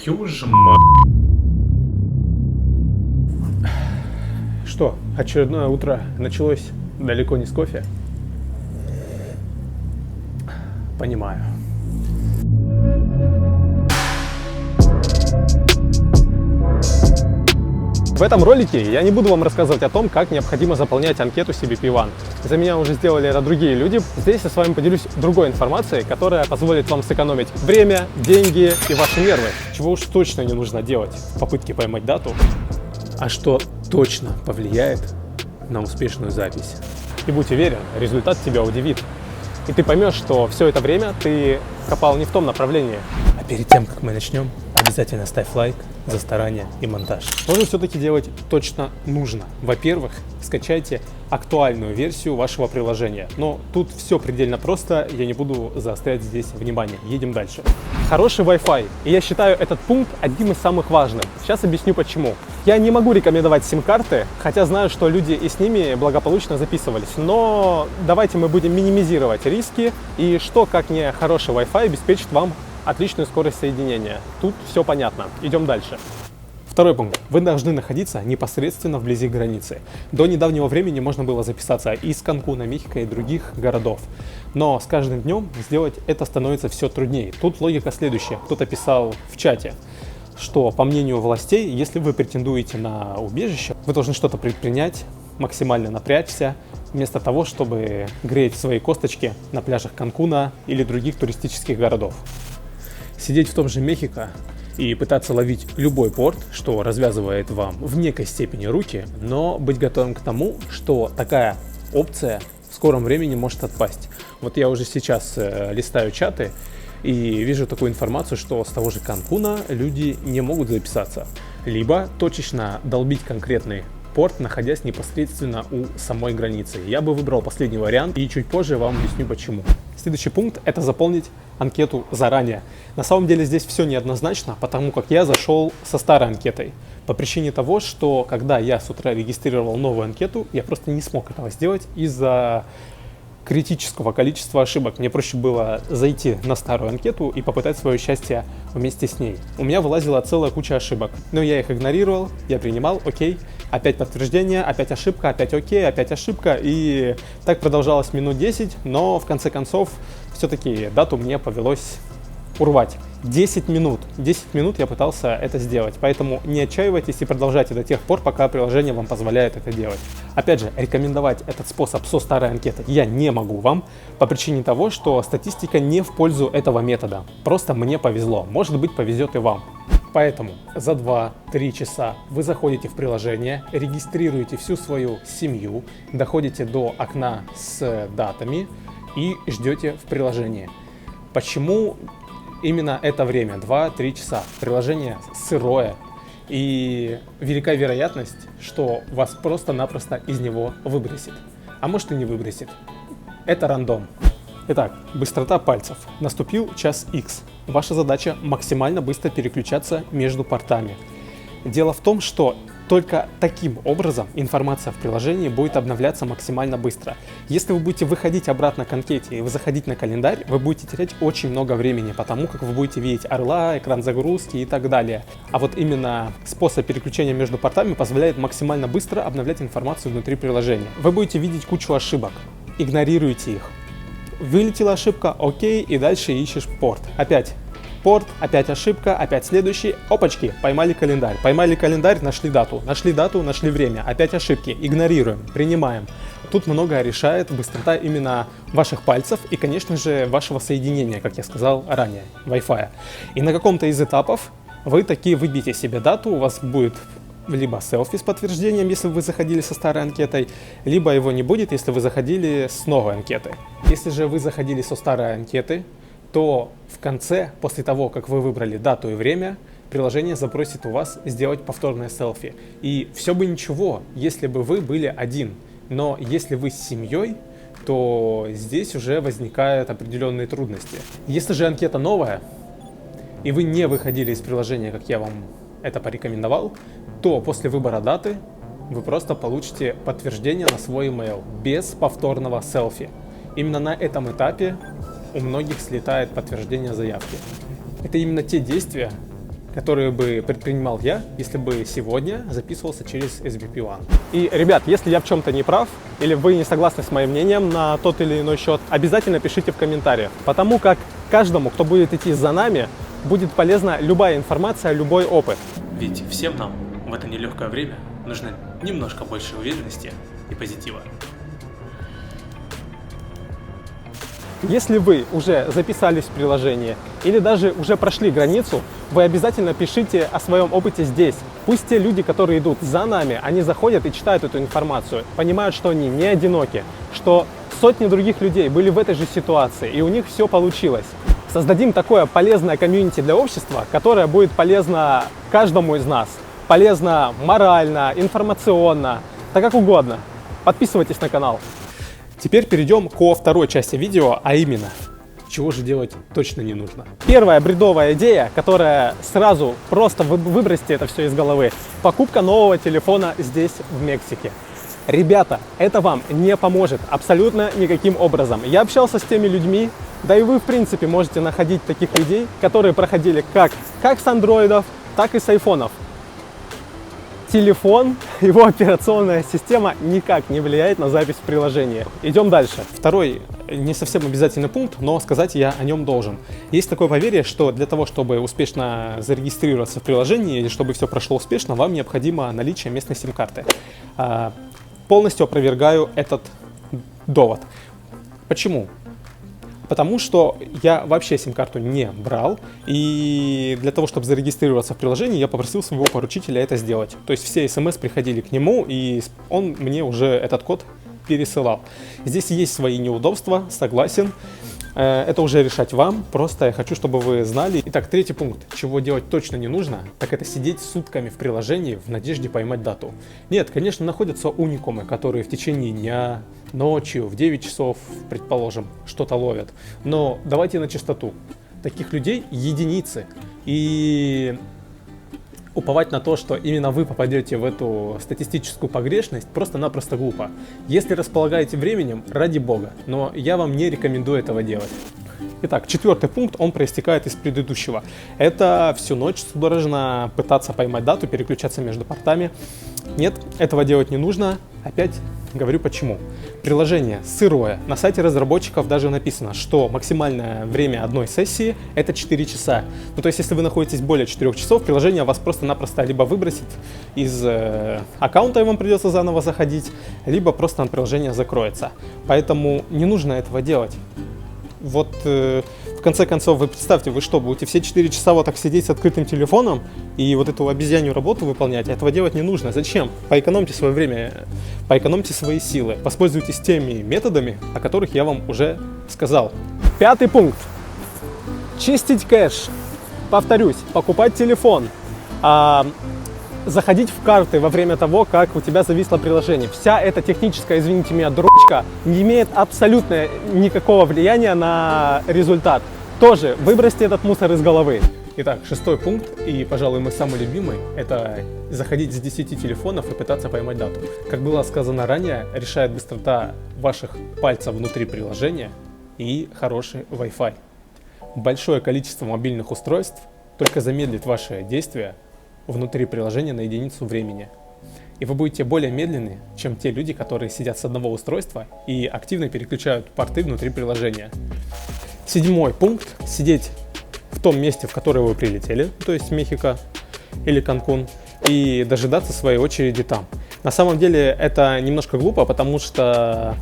Твою ж мать. Что, очередное утро началось далеко не с кофе? Понимаю. В этом ролике я не буду вам рассказывать о том, как необходимо заполнять анкету CBP One. За меня уже сделали это другие люди. Здесь я с вами поделюсь другой информацией, которая позволит вам сэкономить время, деньги и ваши нервы. Чего уж точно не нужно делать в попытке поймать дату, а что точно повлияет на успешную запись. И будь уверен, результат тебя удивит. И ты поймешь, что все это время ты копал не в том направлении. А перед тем, как мы начнем, обязательно ставь лайк за старание и монтаж. Что же все-таки делать точно нужно? Во-первых, скачайте актуальную версию вашего приложения. Но тут все предельно просто, я не буду заострять здесь внимание. Едем дальше. Хороший Wi-Fi. И я считаю этот пункт одним из самых важных. Сейчас объясню почему. Я не могу рекомендовать сим-карты, хотя знаю, что люди и с ними благополучно записывались. Но давайте мы будем минимизировать риски. И что, как не хороший Wi-Fi, обеспечит вам отличную скорость соединения. Тут все понятно. Идем дальше. Второй пункт. Вы должны находиться непосредственно вблизи границы. До недавнего времени можно было записаться из Канкуна, Мехико и других городов. Но с каждым днем сделать это становится все труднее. Тут логика следующая. Кто-то писал в чате, что, по мнению властей, если вы претендуете на убежище, вы должны что-то предпринять, максимально напрячься, вместо того, чтобы греть свои косточки на пляжах Канкуна или других туристических городов. Сидеть в том же Мехико и пытаться ловить любой порт, что развязывает вам в некой степени руки, но быть готовым к тому, что такая опция в скором времени может отпасть. Вот я уже сейчас листаю чаты и вижу такую информацию, что с того же Канкуна люди не могут записаться, либо точечно долбить конкретный порт, находясь непосредственно у самой границы. Я бы выбрал последний вариант и чуть позже вам объясню почему. Следующий пункт – это заполнить анкету заранее. На самом деле здесь все неоднозначно, потому как я зашел со старой анкетой. По причине того, что когда я с утра регистрировал новую анкету, я просто не смог этого сделать из-за критического количества ошибок. Мне проще было зайти на старую анкету и попытать свое счастье вместе с ней. У меня вылазила целая куча ошибок, но я их игнорировал, я принимал, окей, опять подтверждение, опять ошибка, опять окей, опять ошибка, и так продолжалось минут 10, но в конце концов все-таки дату мне повелось урвать. 10 минут я пытался это сделать, поэтому не отчаивайтесь и продолжайте до тех пор, пока приложение вам позволяет это делать. Опять же, рекомендовать этот способ со старой анкеты я не могу вам, по причине того, что статистика не в пользу этого метода. Просто мне повезло, может быть, повезет и вам. Поэтому за 2-3 часа вы заходите в приложение, регистрируете всю свою семью, доходите до окна с датами и ждете в приложении. Почему именно это время, 2-3 часа? Приложение сырое, и велика вероятность, что вас просто-напросто из него выбросит. А может и не выбросит. Это рандом. Итак, быстрота пальцев. Наступил час X. Ваша задача максимально быстро переключаться между портами. Дело в том, что только таким образом информация в приложении будет обновляться максимально быстро. Если вы будете выходить обратно к анкете и вы заходить на календарь, вы будете терять очень много времени, потому как вы будете видеть орла, экран загрузки и так далее. А вот именно способ переключения между портами позволяет максимально быстро обновлять информацию внутри приложения. Вы будете видеть кучу ошибок, игнорируйте их. Вылетела ошибка, окей, и дальше ищешь порт. Опять порт, опять ошибка, опять следующий, опачки, поймали календарь, нашли дату, нашли время, опять ошибки, игнорируем, принимаем. Тут многое решает быстрота именно ваших пальцев и, конечно же, вашего соединения, как я сказал ранее, Wi-Fi. И на каком-то из этапов вы таки выбьете себе дату, у вас будет либо селфи с подтверждением, если вы заходили со старой анкетой, либо его не будет, если вы заходили с новой анкеты. Если же вы заходили со старой анкеты, то в конце, после того, как вы выбрали дату и время, приложение запросит у вас сделать повторное селфи. И все бы ничего, если бы вы были один. Но если вы с семьей, то здесь уже возникают определенные трудности. Если же анкета новая, и вы не выходили из приложения, как я вам это порекомендовал, то после выбора даты вы просто получите подтверждение на свой email без повторного селфи. Именно на этом этапе у многих слетает подтверждение заявки. Это именно те действия, которые бы предпринимал я, если бы сегодня записывался через SBP One. И, ребят, если я в чем-то не прав, или вы не согласны с моим мнением на тот или иной счет, обязательно пишите в комментариях, потому как каждому, кто будет идти за нами, будет полезна любая информация, любой опыт. Ведь всем нам в это нелегкое время нужно немножко больше уверенности и позитива. Если вы уже записались в приложение или даже уже прошли границу, вы обязательно пишите о своем опыте здесь. Пусть те люди, которые идут за нами, они заходят и читают эту информацию, понимают, что они не одиноки, что сотни других людей были в этой же ситуации, и у них все получилось. Создадим такое полезное комьюнити для общества, которое будет полезно каждому из нас. Полезно морально, информационно, да как угодно. Подписывайтесь на канал. Теперь перейдем ко второй части видео, а именно, чего же делать точно не нужно. Первая бредовая идея, которая сразу просто выбросьте это все из головы. Покупка нового телефона здесь, в Мексике. Ребята, это вам не поможет абсолютно никаким образом. Я общался с теми людьми, да и вы, в принципе, можете находить таких людей, которые проходили как с андроидов, так и с айфонов. Телефон, его операционная система никак не влияет на запись в приложении. Идем дальше. Второй не совсем обязательный пункт, но сказать я о нем должен. Есть такое поверье, что для того, чтобы успешно зарегистрироваться в приложении или чтобы все прошло успешно, вам необходимо наличие местной сим-карты. Полностью опровергаю этот довод. Почему? Потому что я вообще сим-карту не брал, и для того, чтобы зарегистрироваться в приложении, я попросил своего поручителя это сделать. То есть все смс приходили к нему, и он мне уже этот код пересылал. Здесь есть свои неудобства, согласен. Это уже решать вам, просто я хочу, чтобы вы знали. Итак, третий пункт, чего делать точно не нужно, так это сидеть сутками в приложении в надежде поймать дату. Нет, конечно, находятся уникумы, которые в течение дня, ночью, в 9 часов, предположим, что-то ловят. Но давайте на чистоту. Таких людей единицы. И уповать на то, что именно вы попадете в эту статистическую погрешность, просто-напросто глупо. Если располагаете временем, ради бога, но я вам не рекомендую этого делать. Итак, четвертый пункт, он проистекает из предыдущего. Это всю ночь судорожно пытаться поймать дату, переключаться между портами. Нет, этого делать не нужно. Опять говорю почему. Приложение сырое. На сайте разработчиков даже написано, что максимальное время одной сессии это 4 часа. Ну, то есть, если вы находитесь более 4 часов, приложение вас просто-напросто либо выбросит из аккаунта, и вам придется заново заходить, либо просто приложение закроется. Поэтому не нужно этого делать. Вот в конце концов, вы представьте, вы что, будете все 4 часа вот так сидеть с открытым телефоном и вот эту обезьянью работу выполнять? Этого делать не нужно. Зачем? Поэкономьте свое время, поэкономьте свои силы, воспользуйтесь теми методами, о которых я вам уже сказал. Пятый пункт. Чистить кэш. Повторюсь, покупать телефон. Заходить в карты во время того, как у тебя зависло приложение. Вся эта техническая, извините меня, дрочка не имеет абсолютно никакого влияния на результат. Тоже выбросьте этот мусор из головы. Итак, шестой пункт, и, пожалуй, мой самый любимый, это заходить с 10 телефонов и пытаться поймать дату. Как было сказано ранее, решает быстрота ваших пальцев внутри приложения и хороший Wi-Fi. Большое количество мобильных устройств только замедлит ваши действия внутри приложения на единицу времени. И вы будете более медленны, чем те люди, которые сидят с одного устройства и активно переключают порты внутри приложения. Седьмой пункт. Сидеть в том месте, в которое вы прилетели, то есть Мехико или Канкун, и дожидаться своей очереди там. На самом деле это немножко глупо, потому что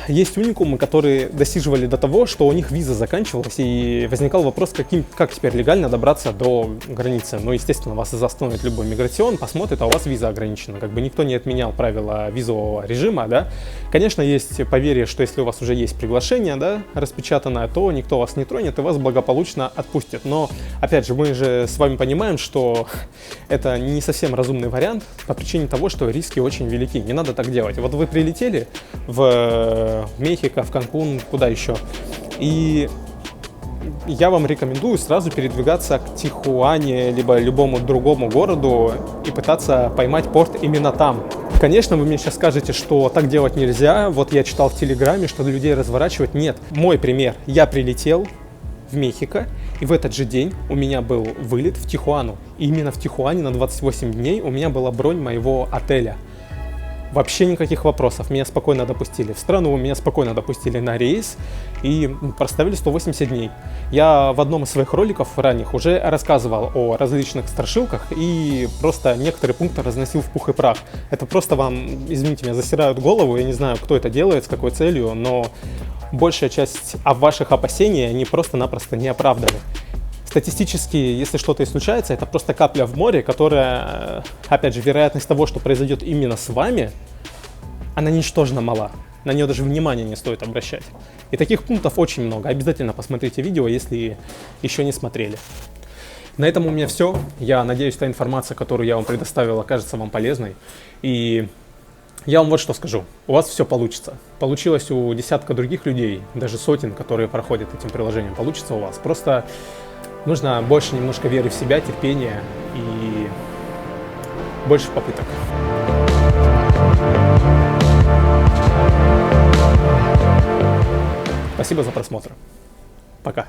есть уникумы, которые досиживали до того, что у них виза заканчивалась, и возникал вопрос, как теперь легально добраться до границы. Ну, естественно, вас остановит любой миграцион, посмотрит, а у вас виза ограничена. Как бы никто не отменял правила визового режима, да. Конечно, есть поверье, что если у вас уже есть приглашение, да, распечатанное, то никто вас не тронет и вас благополучно отпустит. Но, опять же, мы же с вами понимаем, что это не совсем разумный вариант по причине того, что риски очень велики. Не надо так делать. Вот вы прилетели в Мехико, в Канкун, куда еще. И я вам рекомендую сразу передвигаться к Тихуане, либо любому другому городу и пытаться поймать порт именно там. Конечно, вы мне сейчас скажете, что так делать нельзя. Вот я читал в Телеграме, что людей разворачивать. Нет. Мой пример. Я прилетел в Мехико, И в этот же день у меня был вылет в Тихуану. И именно в Тихуане на 28 дней у меня была бронь моего отеля. Вообще никаких вопросов. Меня спокойно допустили в страну, меня спокойно допустили на рейс и проставили 180 дней. Я в одном из своих роликов ранних уже рассказывал о различных страшилках и просто некоторые пункты разносил в пух и прах. Это просто вам, извините меня, засирают голову. Я не знаю, кто это делает, с какой целью, но большая часть ваших опасений, они просто-напросто не оправданы. Статистически, если что-то и случается, это просто капля в море, которая, опять же, вероятность того, что произойдет именно с вами, она ничтожно мала. На нее даже внимания не стоит обращать. И таких пунктов очень много. Обязательно посмотрите видео, если еще не смотрели. На этом у меня все. Я надеюсь, та информация, которую я вам предоставил, окажется вам полезной. И я вам вот что скажу. У вас все получится. Получилось у десятка других людей, даже сотен, которые проходят этим приложением. Получится у вас. Просто нужно больше немножко веры в себя, терпения и больше попыток. Спасибо за просмотр. Пока.